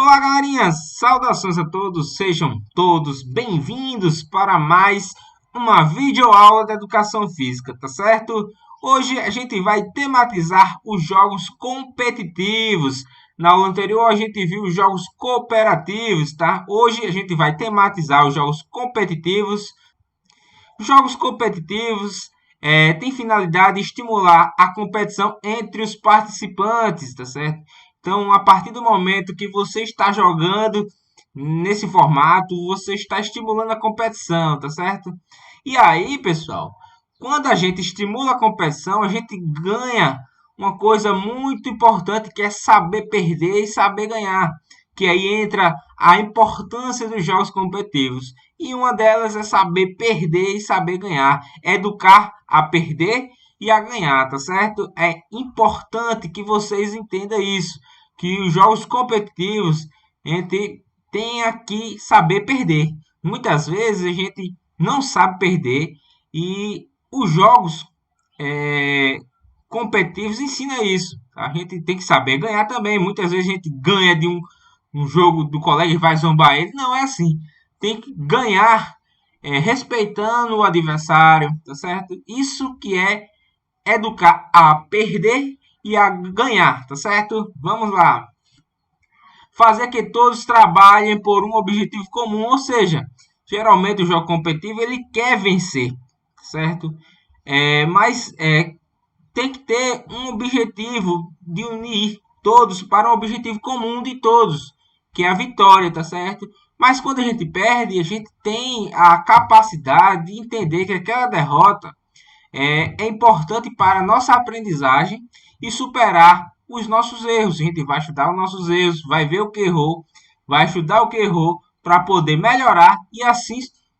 Olá, galerinha! Saudações a todos, sejam todos bem-vindos para mais uma videoaula da Educação Física, tá certo? Hoje a gente vai tematizar os jogos competitivos. Na aula anterior a gente viu os jogos cooperativos, tá? Hoje a gente vai tematizar os jogos competitivos. Os jogos competitivos têm finalidade de estimular a competição entre os participantes, tá certo? Então, a partir do momento que você está jogando nesse formato, você está estimulando a competição, tá certo? E aí, pessoal, quando a gente estimula a competição, a gente ganha uma coisa muito importante que é saber perder e saber ganhar. Que aí entra a importância dos jogos competitivos. E uma delas é saber perder e saber ganhar. Educar a perder e a ganhar, tá certo? É importante que vocês entendam isso. Que os jogos competitivos a gente tenha que saber perder. Muitas vezes a gente não sabe perder e os jogos competitivos ensinam isso. A gente tem que saber ganhar também. Muitas vezes a gente ganha de um jogo do colega e vai zombar ele. Não é assim. Tem que ganhar respeitando o adversário, tá certo? Isso que é educar a perder e a ganhar, tá certo? Vamos lá. Fazer que todos trabalhem por um objetivo comum, ou seja, geralmente o jogo competitivo ele quer vencer, certo? Mas tem que ter um objetivo de unir todos para um objetivo comum de todos, que é a vitória, tá certo? Mas quando a gente perde, a gente tem a capacidade de entender que aquela derrota é importante para a nossa aprendizagem e superar os nossos erros. A gente vai estudar os nossos erros, vai ver o que errou, vai estudar o que errou para poder melhorar e assim,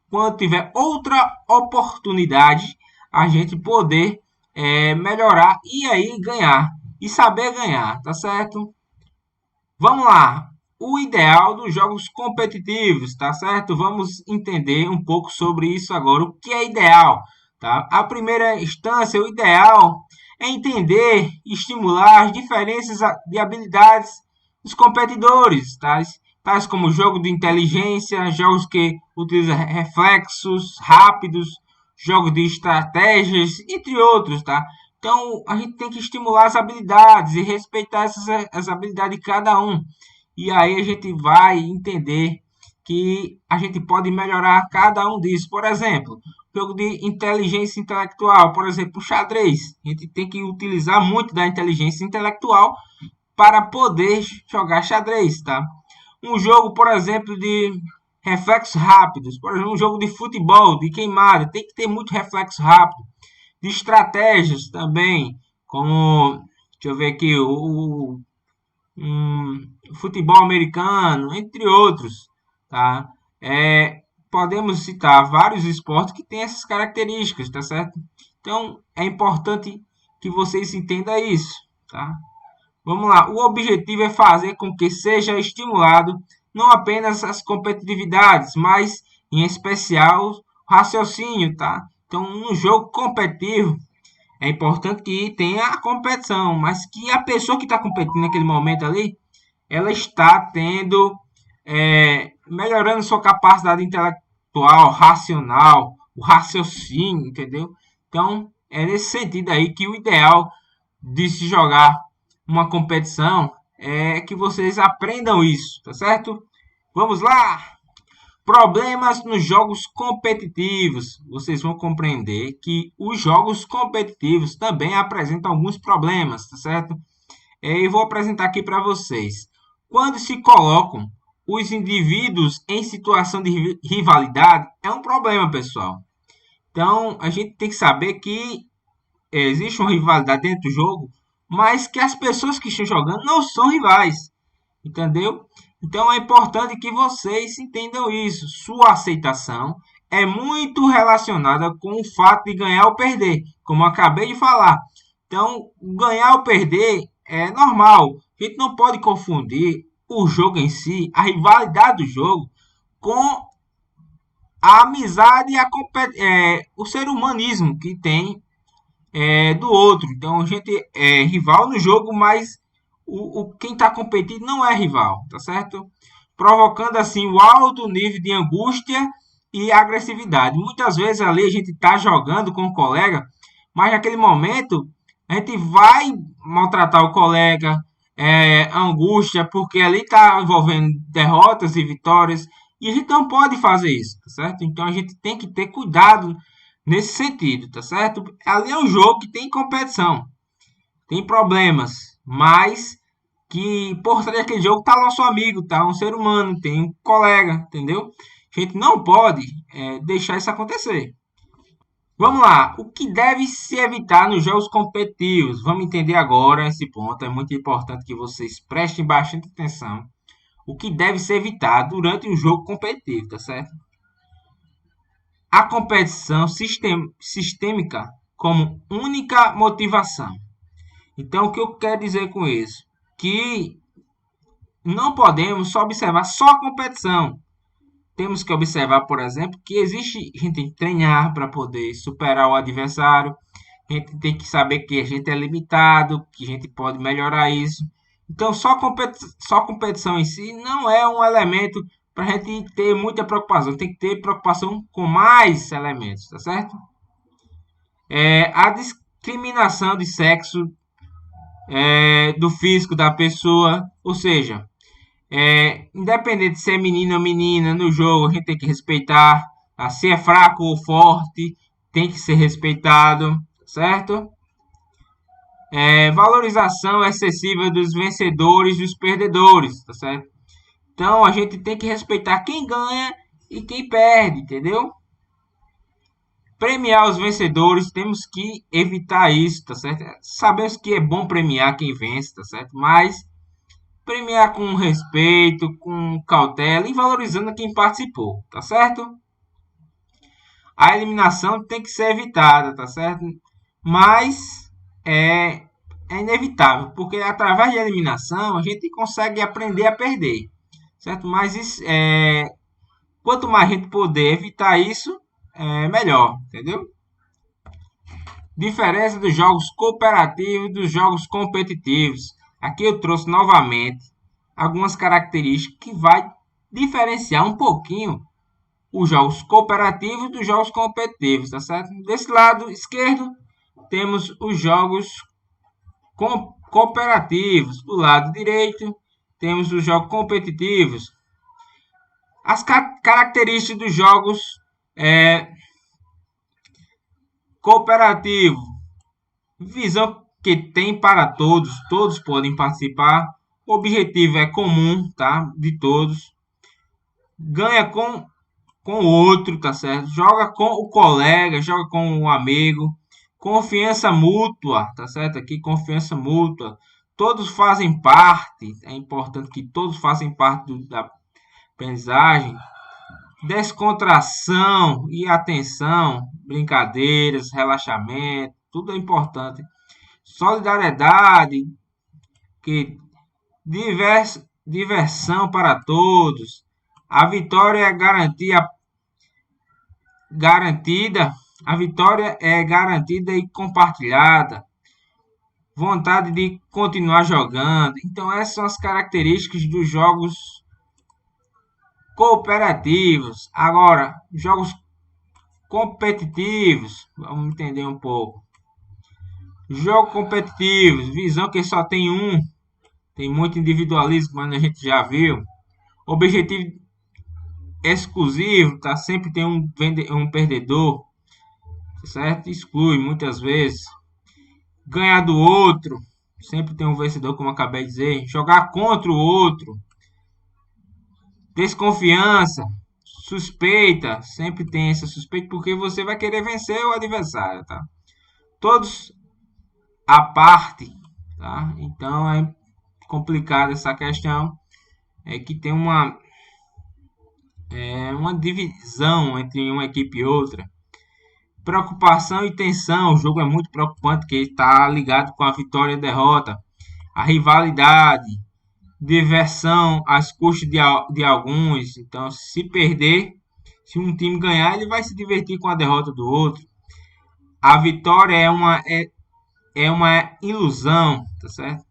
quando tiver outra oportunidade, a gente poder melhorar e aí ganhar. E saber ganhar, tá certo? Vamos lá. O ideal dos jogos competitivos, tá certo? Vamos entender um pouco sobre isso agora. O que é ideal? Tá? A primeira instância, o ideal é entender e estimular as diferenças de habilidades dos competidores, tais como jogo de inteligência, jogos que utilizam reflexos rápidos, jogos de estratégias, entre outros, tá? Então, a gente tem que estimular as habilidades e respeitar as habilidades de cada um. E aí a gente vai entender que a gente pode melhorar cada um disso. Por exemplo, jogo de inteligência intelectual, por exemplo, o xadrez. A gente tem que utilizar muito da inteligência intelectual para poder jogar xadrez, tá? Um jogo, por exemplo, de reflexos rápidos, por exemplo, um jogo de futebol, de queimada, tem que ter muito reflexo rápido. De estratégias também, como, deixa eu ver aqui, futebol americano, entre outros, tá? Podemos citar vários esportes que têm essas características, tá certo? Então, é importante que vocês entendam isso, tá? Vamos lá. O objetivo é fazer com que seja estimulado não apenas as competitividades, mas, em especial, o raciocínio, tá? Então, um jogo competitivo, é importante que tenha a competição, mas que a pessoa que está competindo naquele momento ali, ela está tendo, melhorando sua capacidade intelectual, racional, o raciocínio, entendeu? Então, é nesse sentido aí que o ideal de se jogar uma competição é que vocês aprendam isso, tá certo? Vamos lá! Problemas nos jogos competitivos. Vocês vão compreender que os jogos competitivos também apresentam alguns problemas, tá certo? E vou apresentar aqui para vocês. Quando se colocam os indivíduos em situação de rivalidade, é um problema, pessoal. Então, a gente tem que saber que existe uma rivalidade dentro do jogo, mas que as pessoas que estão jogando não são rivais, entendeu? Então é importante que vocês entendam isso. Sua aceitação é muito relacionada com o fato de ganhar ou perder, como eu acabei de falar. Então, ganhar ou perder é normal. A gente não pode confundir o jogo em si, a rivalidade do jogo, com a amizade e o ser humanismo que tem do outro. Então, a gente é rival no jogo, mas quem está competindo não é rival, tá certo? Provocando assim o alto nível de angústia e agressividade. Muitas vezes ali a gente está jogando com o colega, mas naquele momento a gente vai maltratar o colega, angústia, porque ali está envolvendo derrotas e vitórias, e a gente não pode fazer isso, tá certo? Então a gente tem que ter cuidado nesse sentido, tá certo? Ali é um jogo que tem competição, tem problemas, mas que por trás daquele jogo tá nosso amigo, tá um ser humano, tem um colega, entendeu? A gente não pode deixar isso acontecer. Vamos lá, o que deve se evitar nos jogos competitivos? Vamos entender agora esse ponto, é muito importante que vocês prestem bastante atenção. O que deve ser evitado durante um jogo competitivo, tá certo? A competição sistêmica como única motivação. Então, o que eu quero dizer com isso? Que não podemos só observar só a competição. Temos que observar, por exemplo, que existe, a gente tem que treinar para poder superar o adversário. A gente tem que saber que a gente é limitado, que a gente pode melhorar isso. Então, só competição em si não é um elemento para a gente ter muita preocupação. Tem que ter preocupação com mais elementos, tá certo? A discriminação de sexo, do físico da pessoa, ou seja, independente se é menino ou menina, no jogo a gente tem que respeitar. Tá? Se é fraco ou forte, tem que ser respeitado, certo? Valorização excessiva dos vencedores e dos perdedores, tá certo? Então a gente tem que respeitar quem ganha e quem perde, entendeu? Premiar os vencedores, temos que evitar isso, tá certo? Sabemos que é bom premiar quem vence, tá certo? Mas premiar com respeito, com cautela e valorizando quem participou, tá certo? A eliminação tem que ser evitada, tá certo? Mas é, é inevitável, porque através da eliminação a gente consegue aprender a perder, certo? Mas isso, quanto mais a gente puder evitar isso, melhor, entendeu? Diferença dos jogos cooperativos e dos jogos competitivos. Aqui eu trouxe novamente algumas características que vai diferenciar um pouquinho os jogos cooperativos dos jogos competitivos, tá certo? Desse lado esquerdo temos os jogos cooperativos, do lado direito temos os jogos competitivos. As características dos jogos cooperativos: visão que tem para todos, todos podem participar. O objetivo é comum, tá? De todos. Ganha com o outro, tá certo? Joga com o colega, joga com o amigo. Confiança mútua, tá certo? Aqui confiança mútua. Todos fazem parte, é importante que todos façam parte da aprendizagem. Descontração e atenção, brincadeiras, relaxamento, tudo é importante. Solidariedade, que diversão para todos. A vitória é garantida. A vitória é garantida e compartilhada. Vontade de continuar jogando. Então essas são as características dos jogos cooperativos. Agora, jogos competitivos, vamos entender um pouco. Jogo competitivo, visão que só tem um, tem muito individualismo, mas a gente já viu. Objetivo exclusivo, tá? Sempre tem um perdedor, certo? Exclui muitas vezes. Ganhar do outro, sempre tem um vencedor, como eu acabei de dizer. Jogar contra o outro. Desconfiança, suspeita, sempre tem essa suspeita porque você vai querer vencer o adversário, tá? Todos à parte, tá? Então é complicada essa questão, é que tem uma divisão entre uma equipe e outra. Preocupação e tensão, o jogo é muito preocupante porque está ligado com a vitória e a derrota. A rivalidade, diversão às custas de alguns. Então, se perder, se um time ganhar, ele vai se divertir com a derrota do outro. A vitória é uma ilusão, tá certo?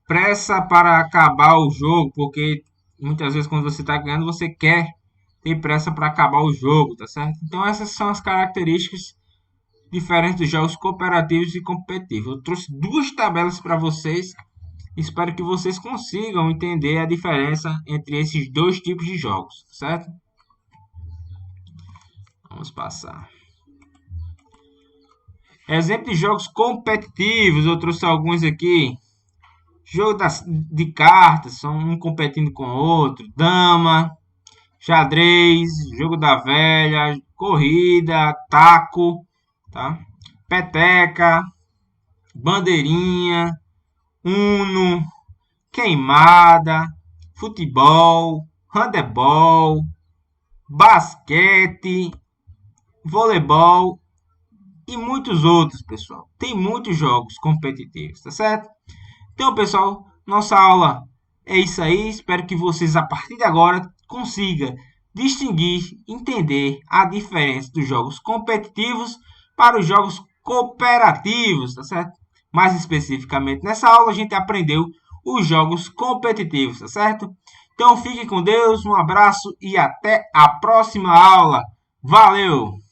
pressa para acabar o jogo, porque muitas vezes quando você está ganhando, você quer ter pressa para acabar o jogo, tá certo? Então essas são as características diferentes dos jogos cooperativos e competitivos. Eu trouxe duas tabelas para vocês. Espero que vocês consigam entender a diferença entre esses dois tipos de jogos, certo? Vamos passar. Exemplo de jogos competitivos, eu trouxe alguns aqui. Jogo de cartas, são um competindo com o outro. Dama, xadrez, jogo da velha, corrida, taco, tá? Peteca, bandeirinha, uno, queimada, futebol, handebol, basquete, voleibol e muitos outros, pessoal. Tem muitos jogos competitivos, tá certo? Então, pessoal, nossa aula é isso aí. Espero que vocês, a partir de agora, consigam distinguir, entender a diferença dos jogos competitivos para os jogos cooperativos, tá certo? Mais especificamente, nessa aula a gente aprendeu os jogos competitivos, tá certo? Então, fiquem com Deus, um abraço e até a próxima aula. Valeu!